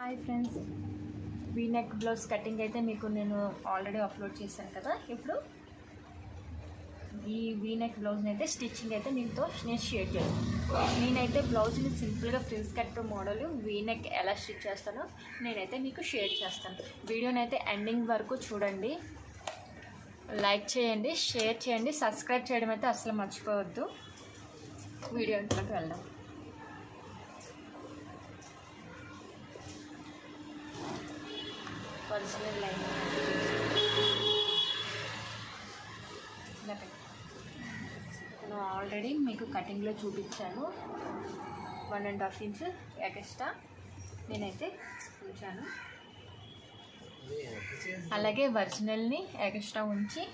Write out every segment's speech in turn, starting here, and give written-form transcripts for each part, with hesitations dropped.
Hi friends, V neck blouse cutting అయితే మీకు నేను ఆల్రెడీ అప్లోడ్ చేశాను కదా. ఇప్పుడు ఈ వీ నెక్ బ్లౌజ్ని అయితే స్టిచ్చింగ్ అయితే మీతో నేను షేర్ చేస్తాను. నేనైతే బ్లౌజ్ని సింపుల్గా frills cut model V neck ఎలా స్టిచ్ చేస్తానో నేనైతే మీకు షేర్ చేస్తాను. వీడియోని అయితే ఎండింగ్ వరకు చూడండి, లైక్ చేయండి, షేర్ చేయండి, సబ్స్క్రైబ్ చేయడం అయితే అసలు మర్చిపోవద్దు. వీడియోకి వెళ్దాం. ఒరిజినల్ లైన్ నేను ఆల్రెడీ మీకు కటింగ్లో చూపించాను. 1.5 ఇంచ్ ఎక్స్ట్రా నేనైతే ఉంచాను. అలాగే ఒరిజినల్ని ఎక్స్ట్రా ఉంచి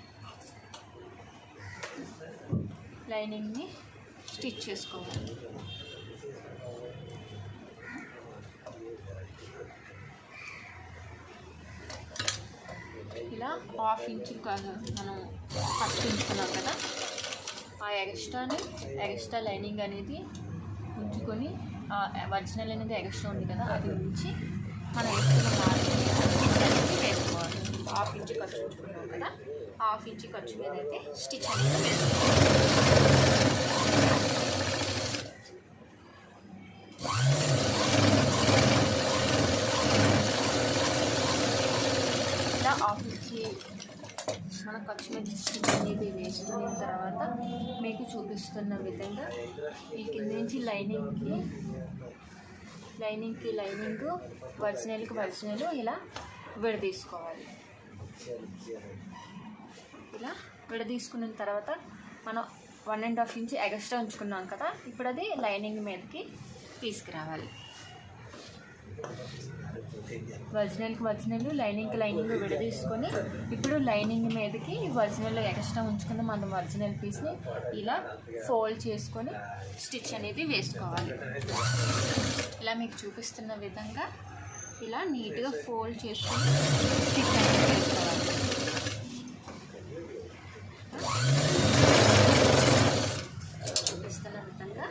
లైనింగ్ని స్టిచ్ చేసుకోవాలి. ఇలా 1/2 ఇంచ్ మనం ఫస్ట్ ఉంచుకున్నాం కదా, ఆ ఎక్స్ట్రా లైనింగ్ అనేది ఉంచుకొని ఒరిజినల్ అనేది ఎక్స్ట్రా ఉంది కదా అది ఉంచి మనం వేసుకున్న మార్జిన్ వేసుకోవాలి. 1/2 ఇంచ్ ఖర్చు ఉంచుకున్నాం కదా, 1/2 ఇంచ్ ఖర్చు మీద అయితే స్టిచ్ అనేది వేసుకోవాలి. ఇలా 1/2 ఇంచ్ మన ఖర్చు మీద స్టిచ్ అనేది వేసుకున్న తర్వాత మీకు చూపిస్తున్న విధంగా ఈ కింద నుంచి లైనింగ్ ఒరిజినల్ ఇలా విడదీసుకోవాలి. ఇలా విడదీసుకున్న తర్వాత మనం 1.5 ఇంచ్ ఎక్స్ట్రా ఉంచుకున్నాం కదా, ఇప్పుడు అది లైనింగ్ మీదకి తీసుకురావాలి. ఒరిజినల్ లైనింగ్ విడదీసుకొని ఇప్పుడు లైనింగ్ మీదకి ఒరిజినల్ ఎక్స్ట్రా ఉంచుకున్న మనం ఒరిజినల్ పీస్ని ఇలా ఫోల్డ్ చేసుకొని స్టిచ్ అనేది వేసుకోవాలి. ఇలా మీకు చూపిస్తున్న విధంగా ఇలా నీట్గా ఫోల్డ్ చేసుకొని స్టిచ్ అనేది వేసుకోవాలి. చూపిస్తున్న విధంగా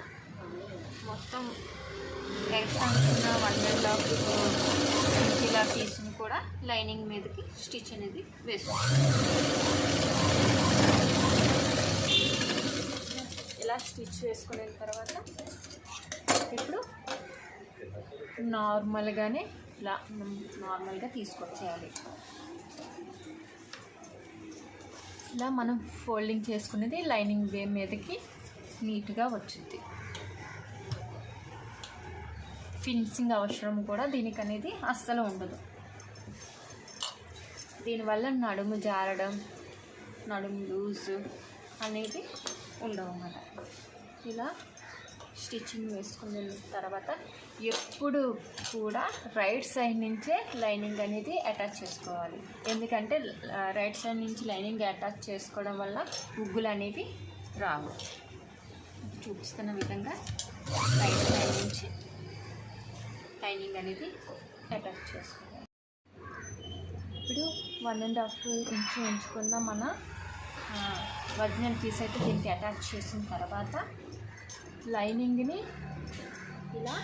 మొత్తం ఎక్స్ట్రా ఉంచుకున్న 1.5 ఇంచ్ ఇలా పీస్ని కూడా లైనింగ్ మీదకి స్టిచ్ అనేది వేసుకోవాలి. ఇలా స్టిచ్ వేసుకున్న తర్వాత ఇప్పుడు నార్మల్గానే ఇలా నార్మల్గా తీసుకొచ్చేయాలి. ఇలా మనం ఫోల్డింగ్ చేసుకునేది లైనింగ్ వే మీదకి నీట్గా వచ్చింది. ఫినిషింగ్ అవసరం కూడా దీనికి అనేది అస్సలు ఉండదు. దీనివల్ల నడుము జారడం, నడుము లూజ్ అనేది ఉండవు అన్నమాట. ఇలా స్టిచ్చింగ్ వేసుకున్న తర్వాత ఎప్పుడు కూడా రైట్ సైడ్ నుంచే లైనింగ్ అనేది అటాచ్ చేసుకోవాలి. ఎందుకంటే రైట్ సైడ్ నుంచి లైనింగ్ అటాచ్ చేసుకోవడం వల్ల ఉగ్గులు అనేవి రావు. చూపిస్తున్న విధంగా రైట్ సైడ్ నుంచి లైనింగ్ అనేది అటాచ్ చేసుకోవాలి. ఇప్పుడు 1.5 ఇంచ్ ఉంచుకున్న మన ఒరిజినల్ పీస్ అయితే దీనికి అటాచ్ చేసిన తర్వాత లైనింగ్ని ఇలా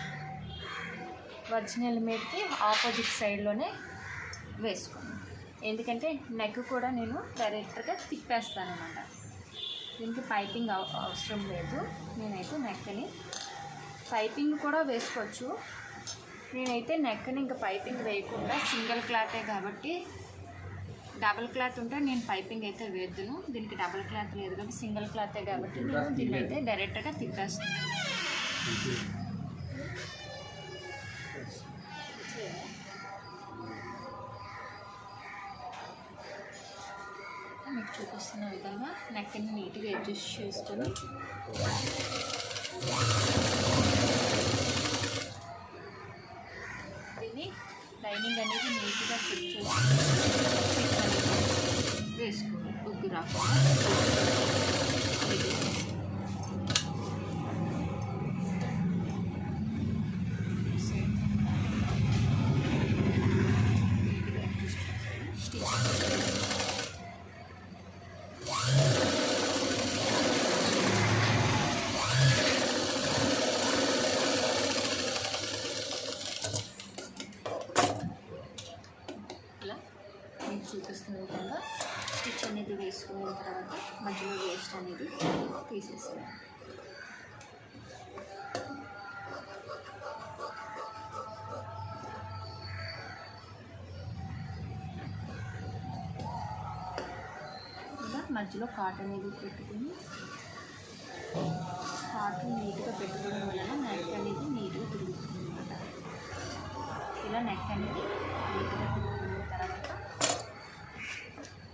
ఒరిజినల్ మీదకి ఆపోజిట్ సైడ్లోనే వేసుకోండి. ఎందుకంటే నెక్ కూడా నేను డైరెక్ట్గా తిప్పేస్తాను అన్నమాట. దీనికి పైపింగ్ అవసరం లేదు. నేనైతే నెక్ని పైపింగ్ కూడా వేసుకోవచ్చు. నేనైతే నెక్ని ఇంకా పైపింగ్ వేయకుండా సింగిల్ క్లాతే కాబట్టి, డబుల్ క్లాత్ ఉంటే నేను పైపింగ్ అయితే వేద్దును. దీనికి డబుల్ క్లాత్ లేదు కాబట్టి సింగిల్ క్లాతే కాబట్టి నేను దీన్ని అయితే డైరెక్ట్గా తిప్పేస్తాను. మీకు చూపిస్తున్న విధంగా నెక్ని నీట్గా అడ్జస్ట్ చేసుకొని దీన్ని లైనింగ్ అనేది నీట్గా ఫిట్ చేసుకొని వేసుకోవాలి. ఉగ్గు రాకుండా చూపిస్తున్న విధంగా స్టిచ్ అనేది వేసుకున్న తర్వాత మధ్యలో వేస్ట్ అనేది తీసేస్తాను. ఇలా మధ్యలో కాటన్ అనేది పెట్టుకుని కాటన్ నీట్గా పెట్టుకోవడం వలన నెక్ అనేది నీట్గా తిరుగుతుంది అన్నమాట. ఇలా నెక్ అనేది నీట్గా తిరుగుతున్న తర్వాత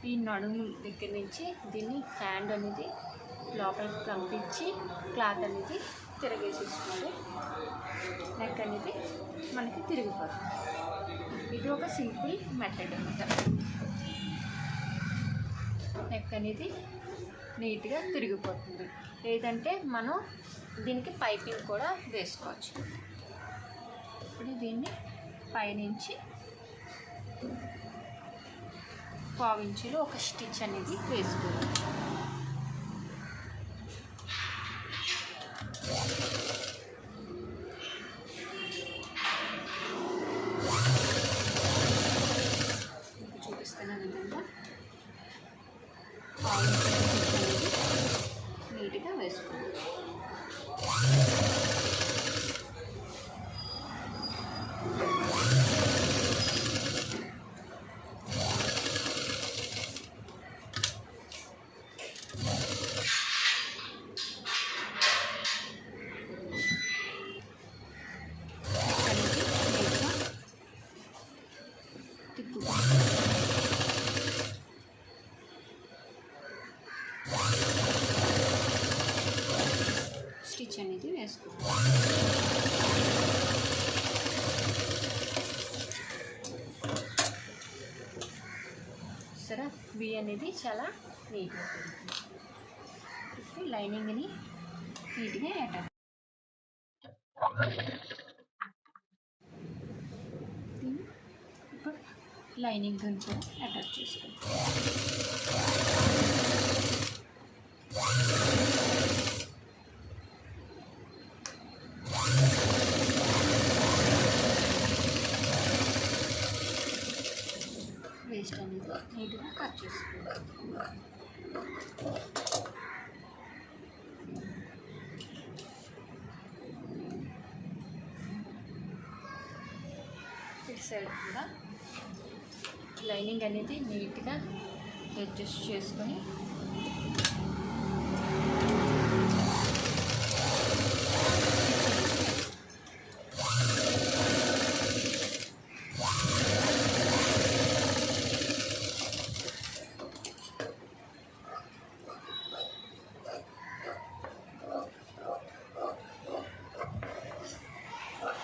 ఈ నడుము దగ్గర నుంచి దీన్ని హ్యాండ్ అనేది లోపలికి పంపించి క్లాత్ అనేది తిరగేసేసుకోవాలి. నెక్ అనేది మనకి తిరిగిపోతుంది. ఇది ఒక సింపుల్ మెథడ్ అన్నమాట. నెక్ అనేది నీట్గా తిరిగిపోతుంది. లేదంటే మనం దీనికి పైపింగ్ కూడా వేసుకోవచ్చు. ఇప్పుడు దీన్ని పైనుంచి 1/4 ఇంచులో ఒక స్టిచ్ అనేది వేసుకోవాలి. చూపిస్తున్న విధంగా 1/4 ఇంచు స్టిచ్ అనేది నీట్గా వేసుకోవాలి. స్టిచ్ అనేది వేసుకోవాలి. సరే, వి అనేది చాలా నీట్గా పెరుగుతుంది. లైనింగ్ని నీట్గా అటాచ్ ఇప్పుడు లైనింగ్ కూడా అటాచ్ చేసుకోవాలి. వేస్ట్ అనేది నీట్గా కట్ చేసుకోవాలి. ఇటు సైడ్ కూడా లైనింగ్ అనేది నీట్గా అడ్జస్ట్ చేసుకొని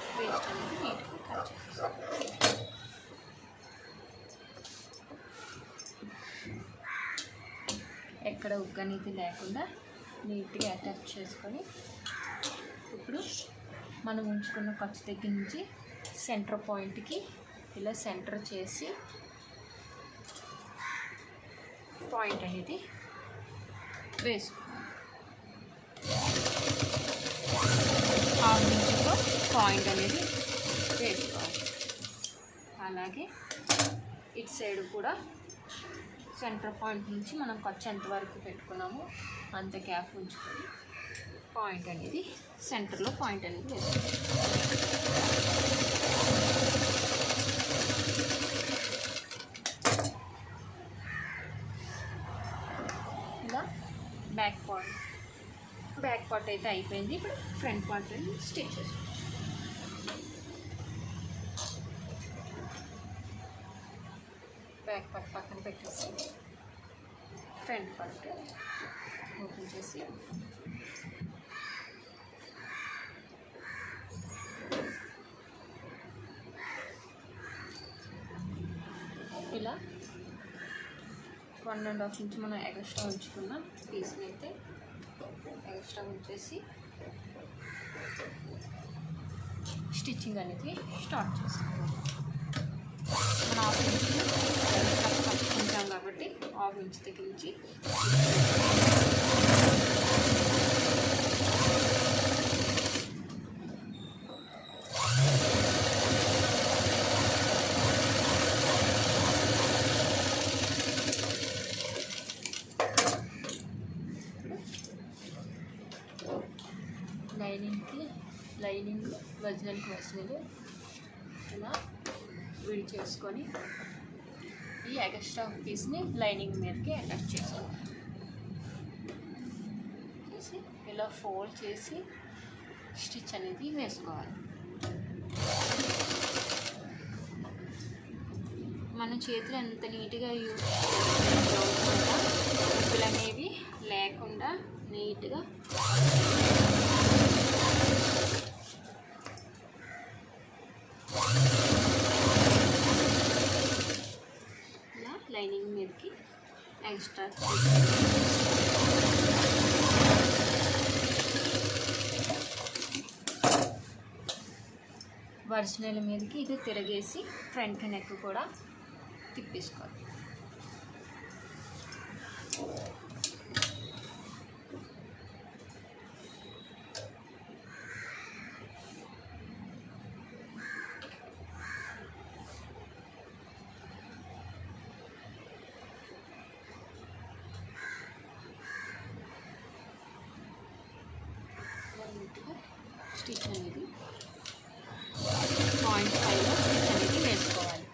వేస్ట్ అనేది నీట్గా కట్ చేసుకోవాలి. ఎక్కడ ఉగ్గు అనేది లేకుండా నీట్గా అటాచ్ చేసుకొని ఇప్పుడు మనం ఉంచుకున్న ఖర్చు దగ్గర నుంచి సెంటర్ పాయింట్కి ఇలా సెంటర్ చేసి పాయింట్ అనేది వేసుకోవాలి. 1/2 ఇంచుతో పాయింట్ అనేది వేసుకోవాలి. అలాగే ఇటు సైడ్ కూడా సెంటర్ పాయింట్ నుంచి మనం ఖర్చు ఎంతవరకు పెట్టుకున్నామో అంత గ్యాప్ ఉంచుకొని పాయింట్ అనేది సెంటర్లో పాయింట్ అనేది వేసుకోవాలి. ఇలా బ్యాక్ పార్ట్ అయితే అయిపోయింది. ఇప్పుడు ఫ్రంట్ పార్ట్ అనేది స్టిచ్ చేసుకోవాలి. బ్యాక్ పార్ట్ పక్కన పెట్టేసి ఫ్రంట్ పార్ట్ ఓపెన్ చేసి ఇలా 1.5 ఇంచ్ మనం ఎక్స్ట్రా ఉంచుకున్న పీస్ని అయితే ఎక్స్ట్రా ఉంచేసి స్టిచ్చింగ్ అనేది స్టార్ట్ చేసుకోవాలి. మనం 1/2 ఇంచ్ కట్టుకుంటాం కాబట్టి 1/2 ఇంచ్ దగ్గర నుంచి ఒరిజినల్ ఇలా విడి చేసుకొని ఈ ఎక్స్ట్రా పీస్ని లైనింగ్ మీదకి అటాచ్ చేసుకోవాలి. చేసి ఇలా ఫోల్డ్ చేసి స్టిచ్ అనేది వేసుకోవాలి. మన చేతులు ఎంత నీట్గా యూజ్ చేసుకుంటా ముక్కలు అనేవి లేకుండా నీట్గా ఇలా లైనింగ్ మీదకి ఎక్స్ట్రా ఒరిజినల్ మీదకి ఇది తిరగేసి ఫ్రంట్ నెక్ కూడా తిప్పేసుకోవాలి. స్టిచ్ అనేది 0.5లో స్టిచ్ అనేది వేసుకోవాలి.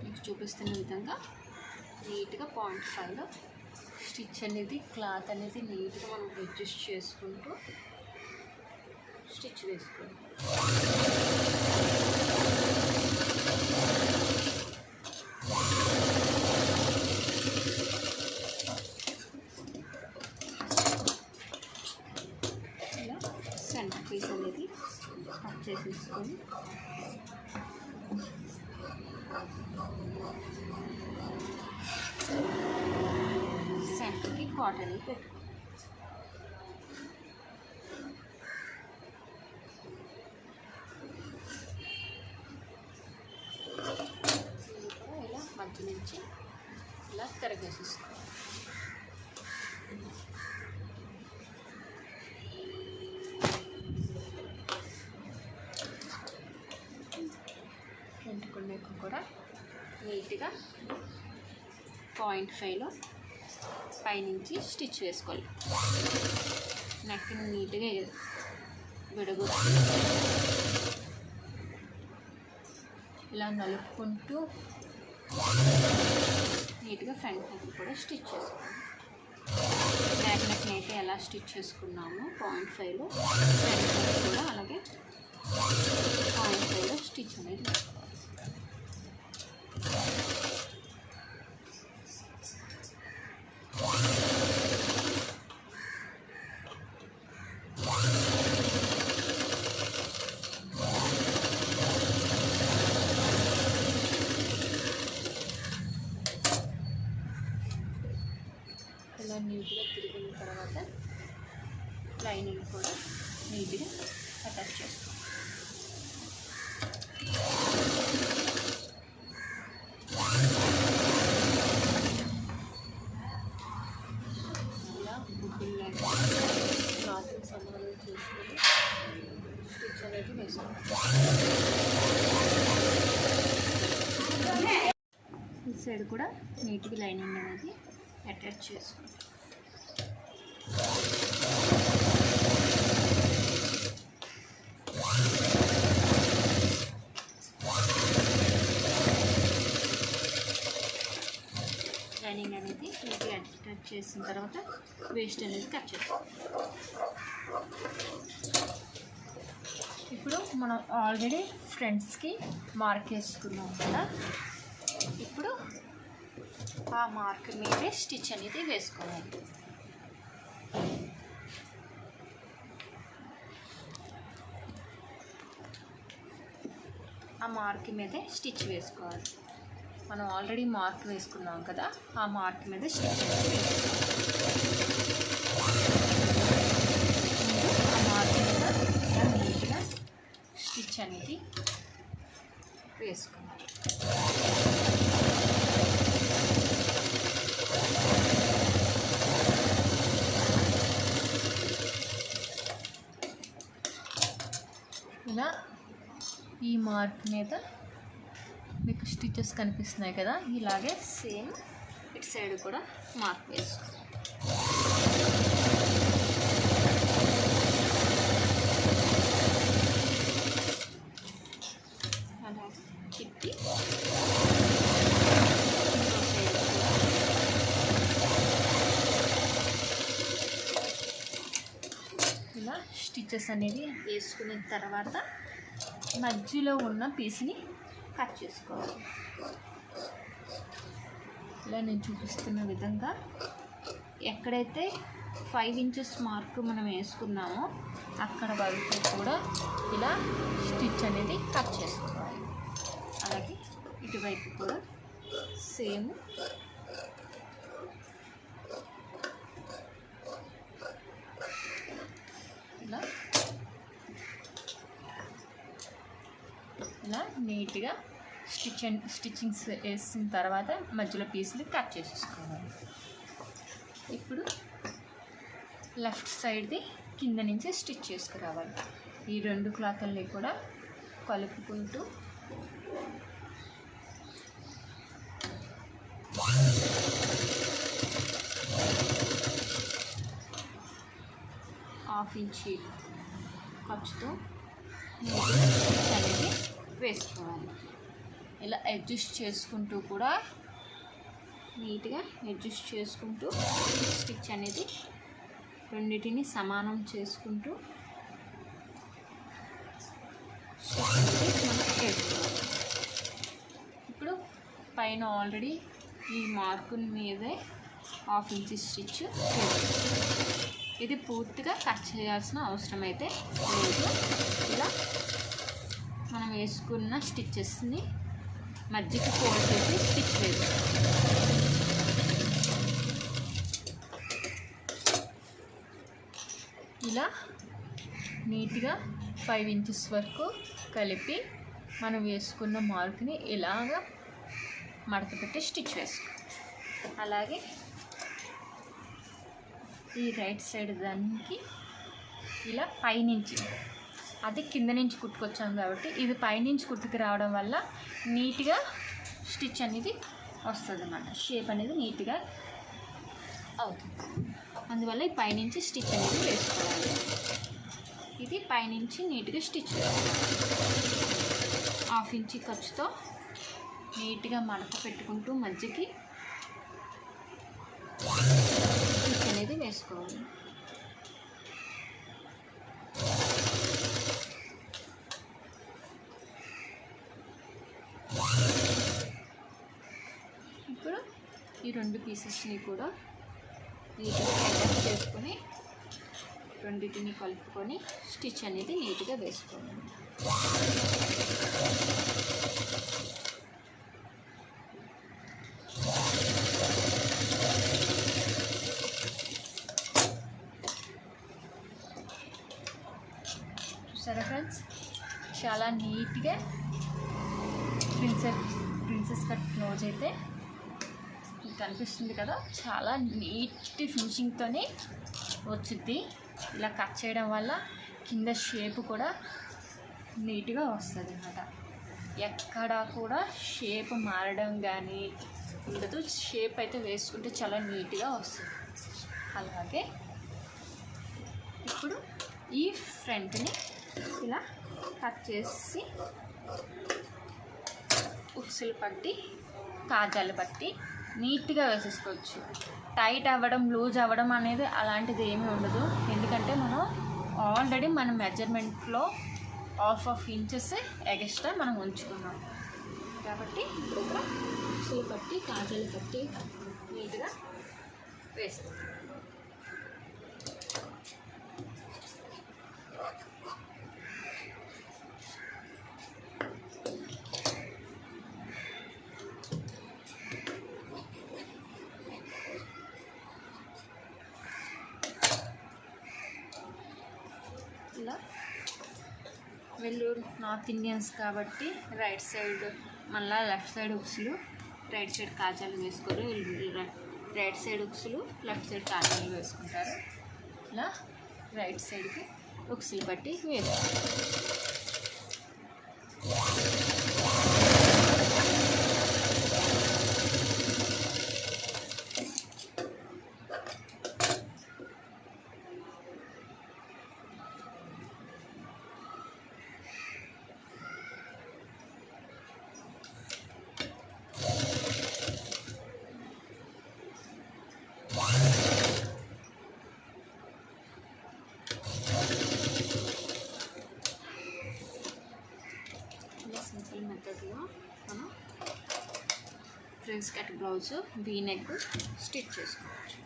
మీకు చూపిస్తున్న విధంగా నీట్గా 0.5లో స్టిచ్ అనేది క్లాత్ అనేది నీట్గా మనం అడ్జస్ట్ చేసుకుంటూ స్టిచ్ వేసుకోవాలి. ఇలా సెంటర్ పీస్ అనేది కట్ చేసేసుకొని సెంటర్కి కాటన్ పెట్టుకోవాలి. ఇలా మధ్య నుంచి ఇలా తిరగేసేసుకోవాలి. ఫ్రంట్ నెక్ కూడా నీట్గా 0.5లో పైనుంచి స్టిచ్ వేసుకోవాలి. నెక్ని నీట్గా విడగొట్టి ఇలా నలుపుకుంటూ నీట్గా ఫ్రంట్ నెక్ కూడా స్టిచ్ చేసుకోవాలి. బ్యాక్ నెక్ అయితే ఎలా స్టిచ్ చేసుకున్నామో 0.5లో ఫ్రంట్ నెక్ కూడా అలాగే 0.5లో స్టిచ్ అనేది వేసుకోవాలి. ఇలా నీట్గా తిరిగిన తర్వాత లైనింగ్ కూడా నీట్గా అటాచ్ చేసుకోవాలి. ఇలా బుకింగ్ క్లాత్ సమానం చేసుకొని స్టిచ్ అనేది వేసుకోవాలి. ఈ సైడ్ కూడా నీట్గా లైనింగ్ అనేది అటాచ్ చేసుకోవాలి. లైనింగ్ అనేది నీట్గా అటాచ్ చేసిన తర్వాత వేస్ట్ అనేది కట్ చేసుకోవాలి. ఇప్పుడు మనం ఆల్రెడీ ఫ్రంట్స్కి మార్క్ వేసుకున్నాం కదా, ఇప్పుడు ఆ మార్క్ మీదే స్టిచ్ అనేది వేసుకోవాలి. ఆ మార్క్ మీదే స్టిచ్ వేసుకోవాలి. మనం ఆల్రెడీ మార్క్ వేసుకున్నాం కదా, ఆ మార్క్ మీద స్టిచ్ అనేది వేసుకోవాలి. ఆ మార్క్ మీద నీట్గా స్టిచ్ అనేది వేసుకోవాలి. ఇలా ఈ మార్క్ మీద మీకు స్టిచెస్ కనిపిస్తున్నాయి కదా, ఇలాగే సేమ్ ఇటు సైడ్ కూడా మార్క్ వేసుకో. అలా తిప్పి ఇలా స్టిచెస్ అనేది వేసుకున్న తర్వాత మధ్యలో ఉన్న పీస్ని కట్ చేసుకోవాలి. ఇలా నేను చూపిస్తున్న విధంగా ఎక్కడైతే 5 ఇంచెస్ మార్క్ మనం వేసుకున్నామో అక్కడ వరకు కూడా ఇలా స్టిచ్ అనేది కట్ చేసుకోవాలి. అలాగే ఇటువైపు కూడా సేమ్ ఇలా నీట్గా స్టిచ్చింగ్స్ వేసిన తర్వాత మధ్యలో పీసులు కట్ చేసేసుకోవాలి. ఇప్పుడు లెఫ్ట్ సైడ్ది కింద నుంచి స్టిచ్ చేసుకురావాలి. ఈ 2 క్లాతుల్ని కూడా కలుపుకుంటూ ½ ఇంచి ఖర్చుతో స్టిచ్ అనేది వేసుకోవాలి. ఇలా అడ్జస్ట్ చేసుకుంటూ కూడా నీట్గా అడ్జస్ట్ చేసుకుంటూ స్టిచ్ అనేది రెండింటిని సమానం చేసుకుంటూ స్టిచ్ అనేది మనం వేసుకోవాలి. ఇప్పుడు పైన ఆల్రెడీ ఈ మార్కు మీదే ½ ఇంచి స్టిచ్ ఇది పూర్తిగా కట్ చేయాల్సిన అవసరం అయితే లేదు. ఇలా మనం వేసుకున్న స్టిచ్చెస్ని మధ్యకి ఫోల్డ్ చేసి స్టిచ్ వేసుకోవాలి. ఇలా నీట్గా 5 ఇంచెస్ వరకు కలిపి మనం వేసుకున్న మార్క్ని ఇలాగా మడత పెట్టి స్టిచ్ వేసుకోవాలి. అలాగే ఈ రైట్ సైడ్ దానికి ఇలా పైనుంచి, అది కింద నుంచి కుట్టుకొచ్చాం కాబట్టి ఇది పైనుంచి కుట్టుకు రావడం వల్ల నీట్గా స్టిచ్ అనేది వస్తుంది అన్నమాట. షేప్ అనేది నీట్గా అవుతుంది. అందువల్ల ఈ పైనుంచి స్టిచ్ అనేది వేసుకోవాలి. ఇది పైనుంచి నీట్గా స్టిచ్ వేసుకోవాలి. ½ ఇంచి ఖర్చుతో నీట్గా మడత పెట్టుకుంటూ మధ్యకి స్టిచ్ అనేది వేసుకోవాలి. ఇప్పుడు ఈ 2 పీసెస్ని కూడా నీట్గా అడ్జస్ట్ చేసుకొని రెండింటిని కలుపుకొని స్టిచ్ అనేది నీట్గా వేసుకోవాలి. చూసారా ఫ్రెండ్స్, చాలా నీట్గా ప్రిన్సెస్ కట్ క్లోజ్ అయితే కనిపిస్తుంది కదా, చాలా నీట్ ఫినిషింగ్తోనే వచ్చింది. ఇలా కట్ చేయడం వల్ల కింద షేప్ కూడా నీట్గా వస్తుంది అన్నమాట. ఎక్కడా కూడా షేప్ మారడం కానీ ఉండదు. షేప్ అయితే వేసుకుంటే చాలా నీట్గా వస్తుంది. అలాగే ఇప్పుడు ఈ ఫ్రంట్ని ఇలా కట్ చేసి ఉక్సులు పట్టి కాజాలు పట్టి నీట్గా వేసేసుకోవచ్చు. టైట్ అవ్వడం, లూజ్ అవ్వడం అనేది అలాంటిది ఏమీ ఉండదు. ఎందుకంటే మనం ఆల్రెడీ మన మెజర్మెంట్లో ½ ఇంచెస్ ఎక్స్ట్రా మనం ఉంచుకున్నాం కాబట్టి ఇప్పుడు ఉక్సులు పట్టి కాజాలు పట్టి నీట్గా వేస్తాం. ఇలా వీళ్ళు నార్త్ ఇండియన్స్ కాబట్టి రైట్ సైడ్ మళ్ళీ లెఫ్ట్ సైడ్ ఉక్సులు, రైట్ సైడ్ కాజాలు వేసుకోరు. వీళ్ళు రైట్ సైడ్ ఉక్సులు, లెఫ్ట్ సైడ్ కాజాలు వేసుకుంటారు. ఇలా రైట్ సైడ్కి ఉక్సులు పట్టి వేసుకోవాలి. Prince cut blouse V neck stitch చేసుకోవచ్చు.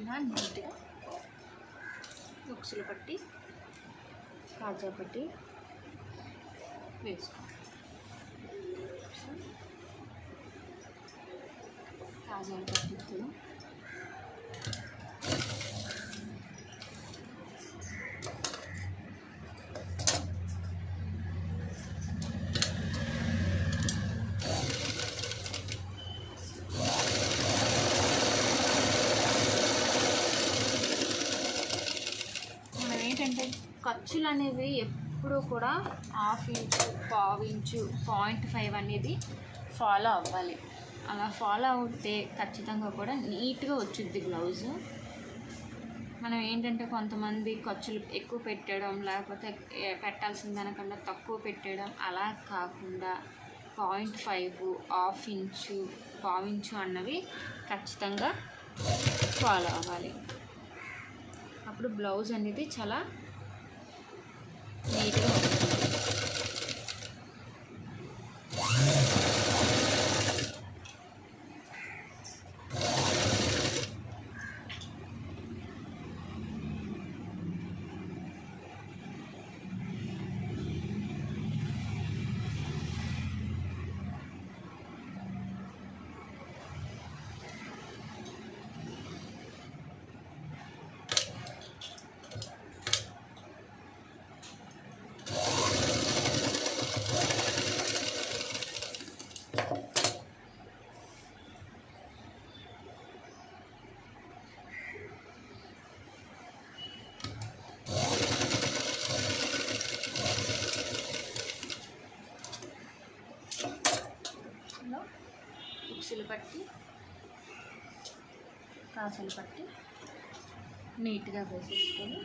ఇలా నీట్గా ఉక్సులు పట్టి కాజా పట్టి వేసుకోండి. కాజాలు పట్టించుకుని మనం ఏంటంటే ఖర్చులు అనేవి ఎప్పుడూ కూడా 1/2 ఇంచు, 1/4 ఇంచు, 0.5 అనేది ఫాలో అవ్వాలి. అలా ఫాలో అవుతే ఖచ్చితంగా కూడా నీట్గా వచ్చింది బ్లౌజు. మనం ఏంటంటే కొంతమంది ఖర్చులు ఎక్కువ పెట్టడం, లేకపోతే పెట్టాల్సిన దానికన్నా తక్కువ పెట్టడం, అలా కాకుండా 0.5, 1/2 ఇంచు, 1/4 ఇంచు అన్నవి ఖచ్చితంగా ఫాలో అవ్వాలి. అప్పుడు బ్లౌజ్ అనేది చాలా నీట్గా ఉంటుంది. ఉక్సులు పట్టి కాసులు పట్టి నీట్గా వేసేసుకొని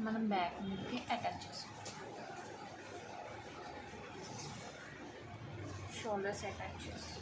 మనం బ్యాక్ మీదకి అటాచ్ చేసుకోవాలి. షోల్డర్స్ అటాచ్ చేస్తాం.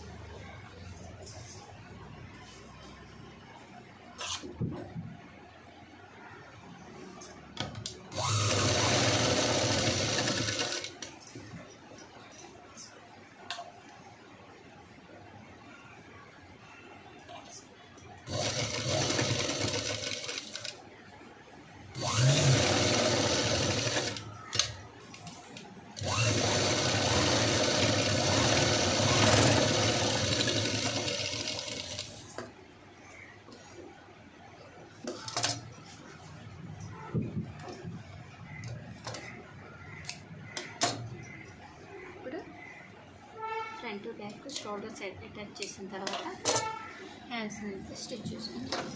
ఫ్రంట్ బ్యాక్ షోల్డర్స్ అటాచ్ చేసిన తర్వాత హ్యాండ్స్ మీద స్టిచ్ చేసుకుంటాం.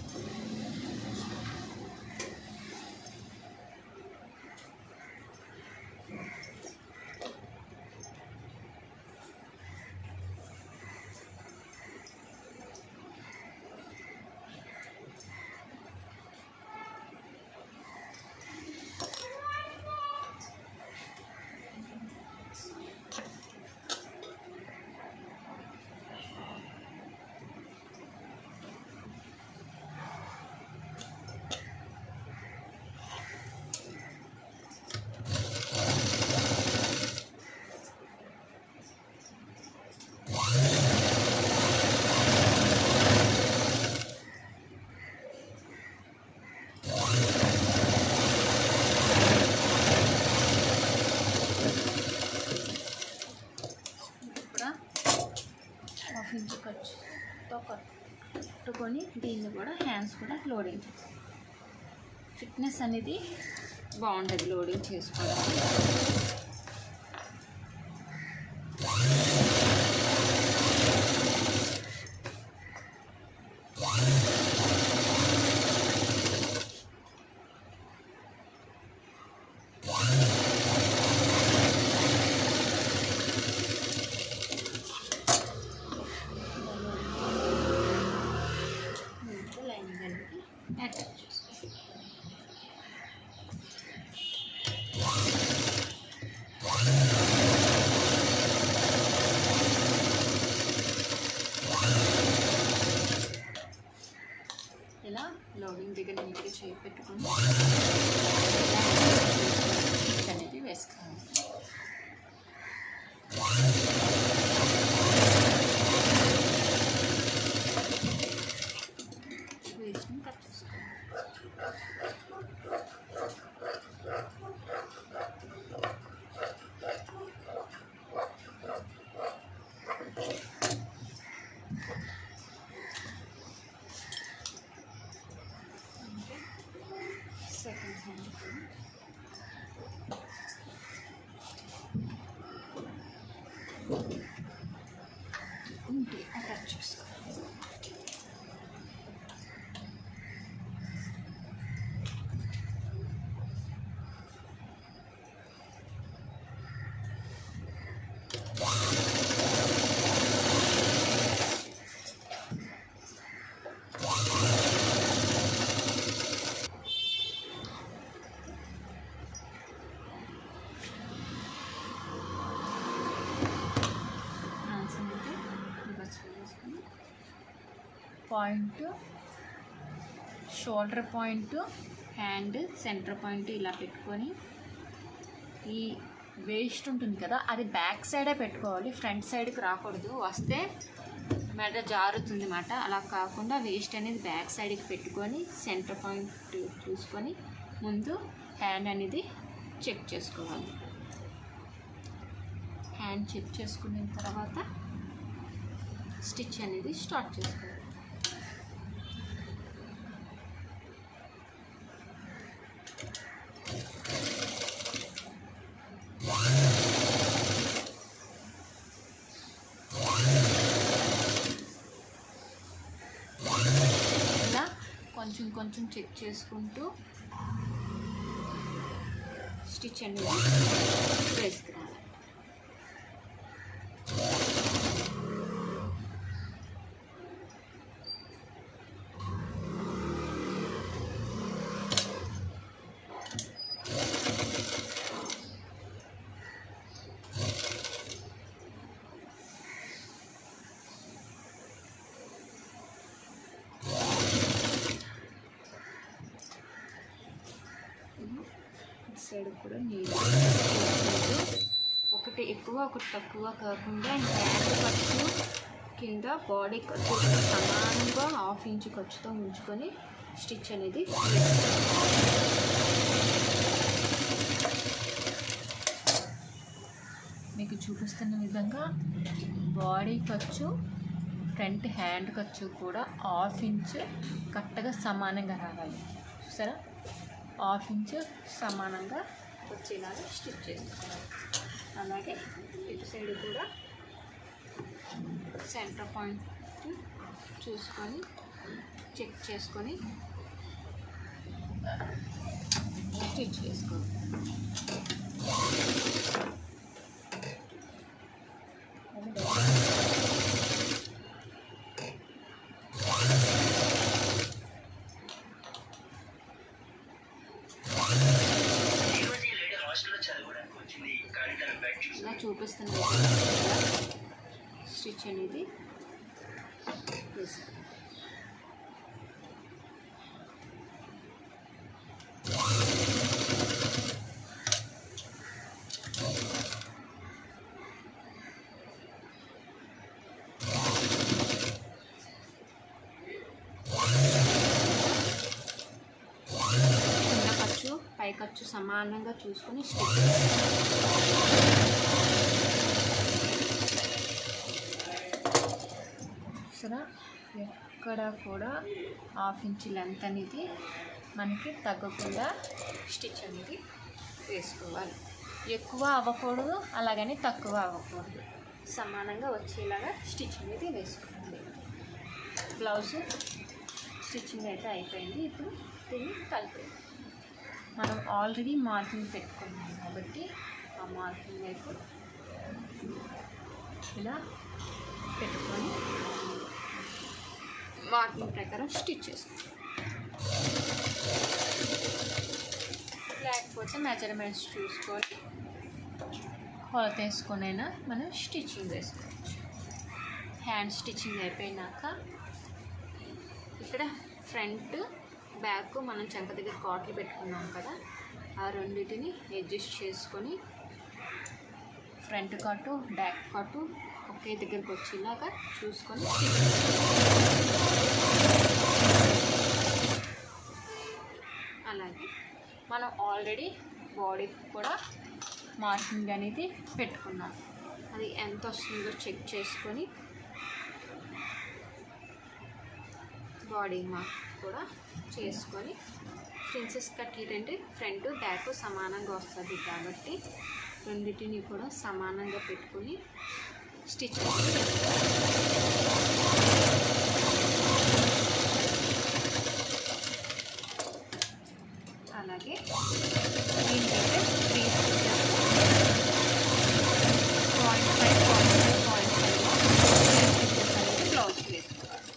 ఇంచు ఖర్చుతో కట్టుకొని దీన్ని కూడా హ్యాండ్స్ కూడా లోడింగ్ చేస్తాం. ఫిట్నెస్ అనేది బాగుంటుంది లోడింగ్ చేసుకోవడం. అటాచ్ చేసుకోవాలి. పెట్టుకొని అనేది వేసుకోవాలి. వేసుకుని కట్ చేసుకోవాలి. సెకండ్ హ్యాండ్ ఉంటే అటాచ్ చేసుకోవాలి. Point, shoulder point, hand centre point ఇలా పెట్టుకొని ఈ వేస్ట్ ఉంటుంది కదా అది బ్యాక్ సైడే పెట్టుకోవాలి, ఫ్రంట్ సైడ్కి రాకూడదు. వస్తే మెడ జారుతుంది అన్నమాట. అలా కాకుండా వేస్ట్ అనేది బ్యాక్ సైడ్కి పెట్టుకొని సెంటర్ పాయింట్ చూసుకొని ముందు హ్యాండ్ అనేది చెక్ చేసుకోవాలి. హ్యాండ్ చెక్ చేసుకున్న తర్వాత స్టిచ్ అనేది స్టార్ట్ చేసుకోవాలి. ఇలా కొంచెం కొంచెం చెక్ చేసుకుంటూ స్టిచ్ అనేది వేసుకురావాలి. సైడ్ కూడా నీళ్ళు ఒకటి ఎక్కువ ఒకటి తక్కువ కాకుండా హ్యాండ్ ఖర్చు కింద బాడీ ఖర్చు సమానంగా 1/2 ఇంచు ఖర్చుతో ఉంచుకొని స్టిచ్ అనేది మీకు చూపిస్తున్న విధంగా బాడీ ఖర్చు ఫ్రంట్ హ్యాండ్ ఖర్చు కూడా 1/2 ఇంచు కరెక్ట్గా సమానంగా రావాలి. చూసారా, 1/2 ఇంచు సమానంగా వచ్చేలాగా స్టిచ్ చేసుకోవాలి. అలాగే ఇటు సైడ్ కూడా సెంటర్ పాయింట్ చూసుకొని చెక్ చేసుకొని స్టిచ్ చేసుకోవాలి. ఇలా చూపిస్తున్న స్టిచ్ అనేది వేసుకోవాలి. చిన్న ఖర్చు పై ఖర్చు సమానంగా చూసుకొని స్టిచ్ సరే. ఎక్కడ కూడా 1/2 ఇంచు లెంత్ అనేది మనకి తగ్గకుండా స్టిచ్ అనేది వేసుకోవాలి. ఎక్కువ అవ్వకూడదు, అలాగని తక్కువ అవ్వకూడదు, సమానంగా వచ్చేలాగా స్టిచ్ అనేది వేసుకోవాలి. బ్లౌజ్ స్టిచ్చింగ్ అయితే అయిపోయింది. ఇప్పుడు దీన్ని కలిపేది. మనం ఆల్రెడీ మార్కింగ్ పెట్టుకున్నాం కాబట్టి ఆ మార్కింగ్ వైపు ఇలా పెట్టుకొని మార్కింగ్ ప్రకారం స్టిచ్ చేసుకోవాలి. లేకపోతే మెజర్మెంట్స్ చూసుకొని కొలత వేసుకొనైనా మనం స్టిచ్చింగ్ వేసుకోవచ్చు. హ్యాండ్ స్టిచ్చింగ్ అయిపోయినాక ఇక్కడ ఫ్రంట్ బ్యాక్ మనం చెంక దగ్గర కాట్లు పెట్టుకున్నాం కదా, ఆ రెండింటిని అడ్జస్ట్ చేసుకొని ఫ్రంట్ కాటు బ్యాక్ కాటు ఒకే దగ్గరికి వచ్చేలాగా చూసుకొని అలాగే మనం ఆల్రెడీ బాడీకి కూడా మార్కింగ్ అనేది పెట్టుకున్నాం. అది ఎంత వస్తుందో చెక్ చేసుకొని బాడీ మార్క్ కూడా చేసుకొని ప్రిన్సెస్ కట్ ఏంటంటే ఫ్రంట్ బ్యాక్ సమానంగా వస్తుంది కాబట్టి రెండింటిని కూడా సమానంగా పెట్టుకొని స్టిచ్ అలాగే దీనికైతే 3 స్టిచెస్ 0.5 స్టిచెస్ అనేది బ్లౌజ్ వేసుకోవాలి.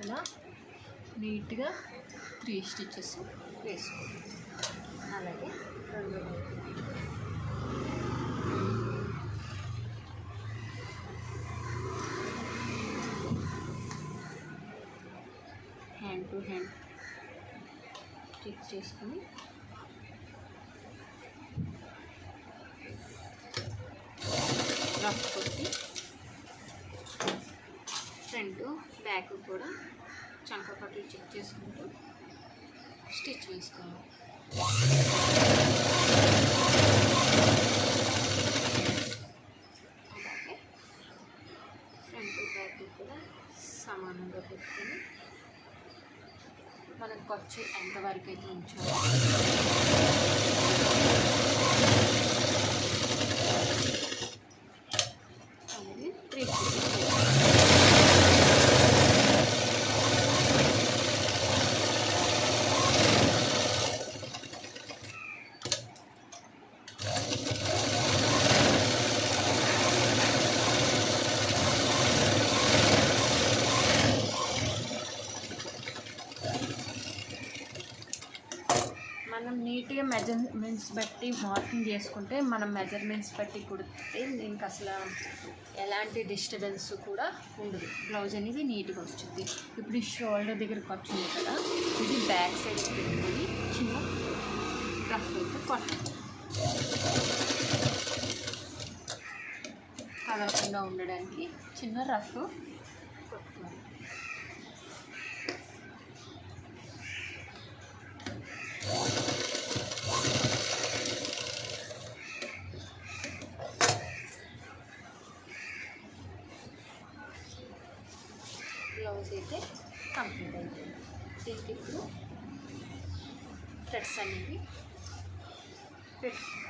ఇలా నీట్గా 3 స్టిచెస్ వేసుకోవాలి. అలాగే రెండు హ్యాండ్ టు హ్యాండ్ స్టిచ్ చేసుకొని రఫ్ కొట్టి ఫ్రంట్ బ్యాక్ కూడా చంక పట్లు చెక్ చేసుకుంటూ స్టిచ్ వేసుకోవాలి. అలాగే ఫ్రంట్ బ్యాక్ కూడా సమానంగా పెట్టుకొని మనకు ఖర్చు ఎంతవరకు అయితే ఉంచాలో అలాగే 3 స్టిచెస్ మనం నీట్గా మెజర్మెంట్స్ బట్టి మార్కింగ్ చేసుకుంటే మనం మెజర్మెంట్స్ బట్టి కుడితే దీనికి అసలు ఎలాంటి డిస్టర్బెన్స్ కూడా ఉండదు. బ్లౌజ్ అనేది నీట్గా వచ్చింది. ఇప్పుడు ఈ షోల్డర్ దగ్గరికి వచ్చింది కదా, ఇది బ్యాక్ సైడ్ పెట్టుకొని చిన్న రఫ్ అయితే కొట్టాలి. కదలకుండా ఉండడానికి చిన్న రఫ్ కొట్టుకోవాలి. బ్లౌజ్ అయితే కంప్లీట్ అయిపోయింది. దీనికి ఇప్పుడు థ్రెడ్స్ అనేవి పెట్టుకోవాలి.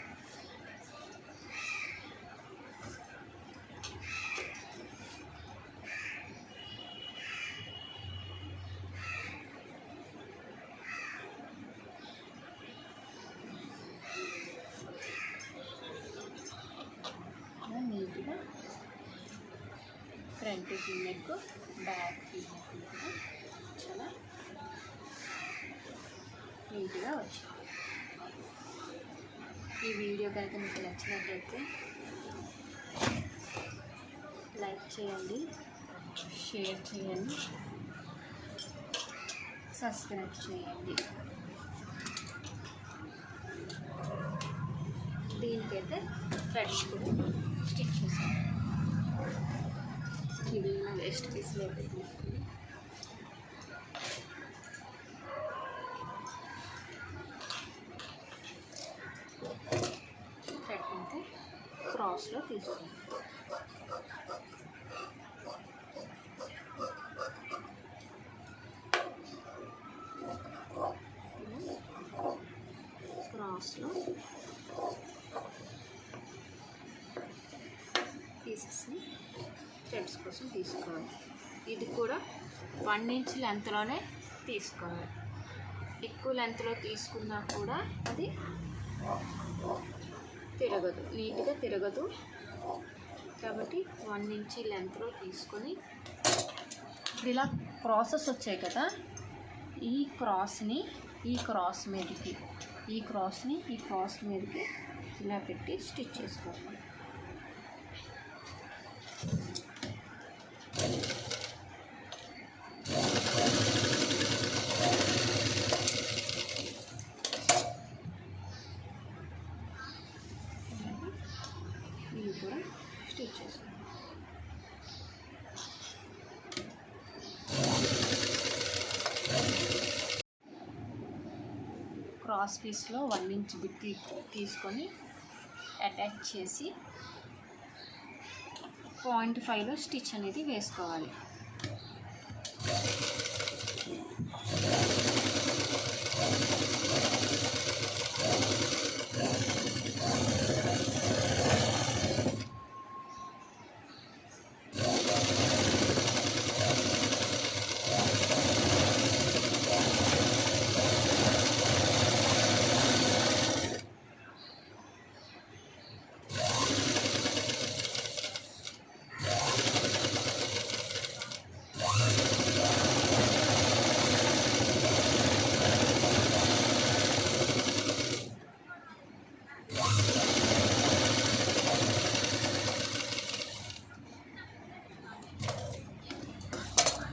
నీట్గా ఫ్రంట్ నెక్ బ్యాక్ నెక్ కూడా చాలా నీట్గా వచ్చింది. ఈ వీడియో కనుక మీకు నచ్చినట్లయితే లైక్ చేయండి, షేర్ చేయండి, సబ్స్క్రైబ్ చేయండి. దీనికైతే థ్రెడ్స్ కూడా స్టిచ్ చేసాను. ఇది నా వేస్ట్ పీస్లో అయితే తీసుకుని థ్రెడ్ అయితే క్రాస్లో తీసుకున్నాను. క్రాస్లో పీసెస్ని థ్రెడ్స్ కోసం తీసుకోవాలి. ఇది కూడా 1 ఇంచ్ లెంత్లోనే తీసుకోవాలి. ఎక్కువ లెంత్లో తీసుకున్నా కూడా అది తిరగదు, నీట్గా తిరగదు. కాబట్టి 1 ఇంచ్ లెంత్లో తీసుకొని ఇప్పుడు ఇలా ప్రాసెస్ వచ్చాయి కదా, ఈ క్రాస్ని ఈ క్రాస్ మీదకి ఇలా పెట్టి స్టిచ్ చేసుకోవాలి. ఇవి కూడా స్టిచ్ చేసుకోవాలి. క్రాస్ పీస్లో 1 ఇంచ్ బిట్ తీసుకొని అటాచ్ చేసి 0.5లో స్టిచ్ అనేది వేసుకోవాలి.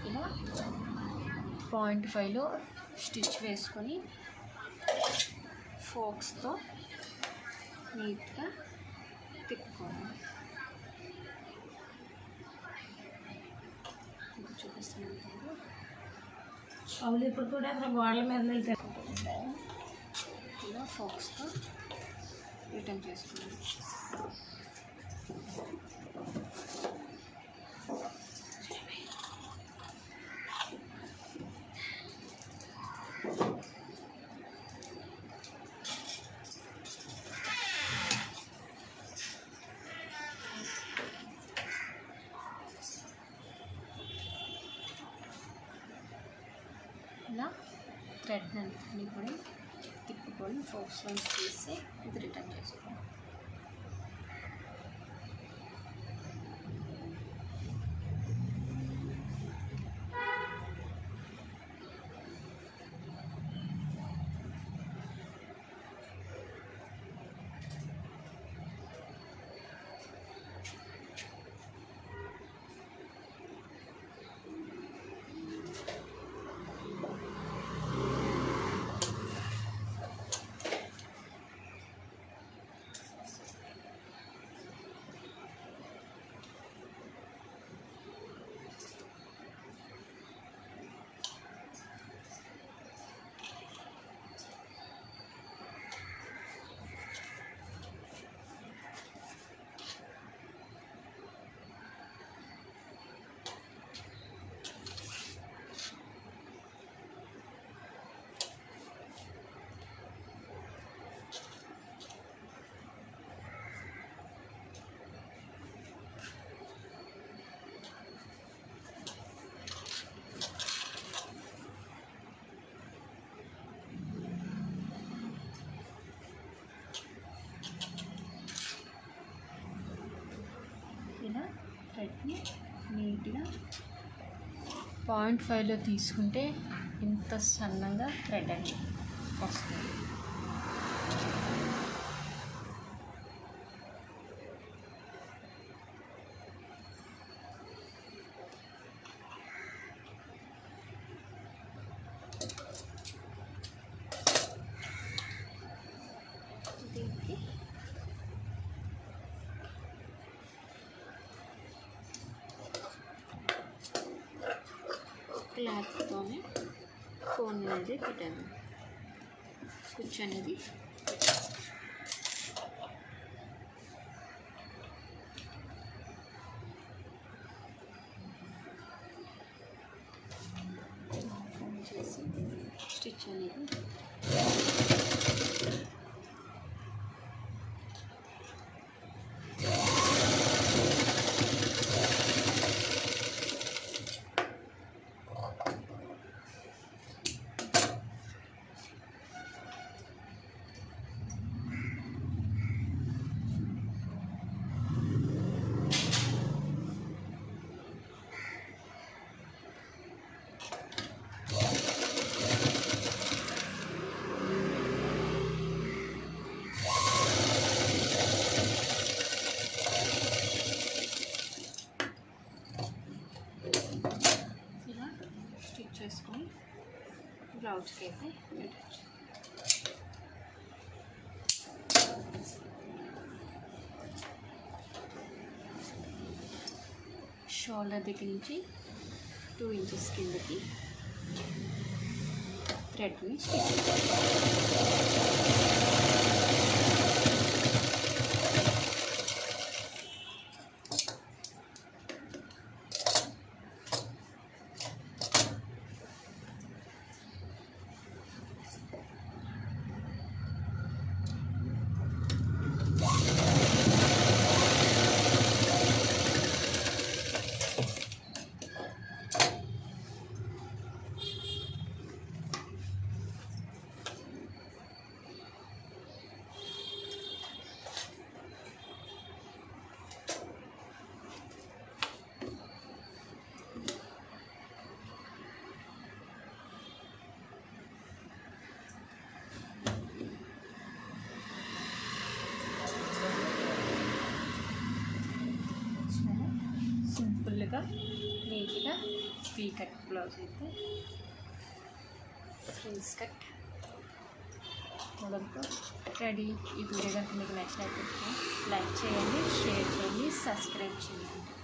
ఇలా 0.5లో స్టిచ్ వేసుకొని ఫోక్స్తో నీట్గా తిప్పుకోవాలి. చూపిస్తున్నాను. అవును, ఇప్పుడు కూడా అక్కడ గోడల మీద ఇలా ఫోక్స్తో రిటర్న్ చేసుకున్నాను. ఇలా థ్రెడ్ అంతా కూడా తిప్పుకొని ఫోక్స్లో తీసి ఇది రిటర్న్ చేసుకోవాలి. ఇలా థ్రెడ్ని నీట్గా 0.5లో తీసుకుంటే ఇంత సన్నగా థ్రెడ్ అని వస్తుంది. దీనికి క్లాత్తోనే కోన్ అనేది పెట్టాను. కుచ్చు అనేది చేసి స్టిచ్ అనేది చేసుకొని బ్లౌజ్కి అయితే పెట్టచ్చు. షోల్డర్ దగ్గర నుంచి 2 ఇంచెస్ కిందకి థ్రెడ్ని స్టిచ్ సింపుల్గా నీట్గా వీ కట్ బ్లౌజ్ అయితే స్లీవ్స్ కట్ మోడల్తో రెడీ. ఈ వీడియో కనుక మీకు నచ్చినట్లయితే లైక్ చేయండి, షేర్ చేయండి, సబ్స్క్రైబ్ చేయండి.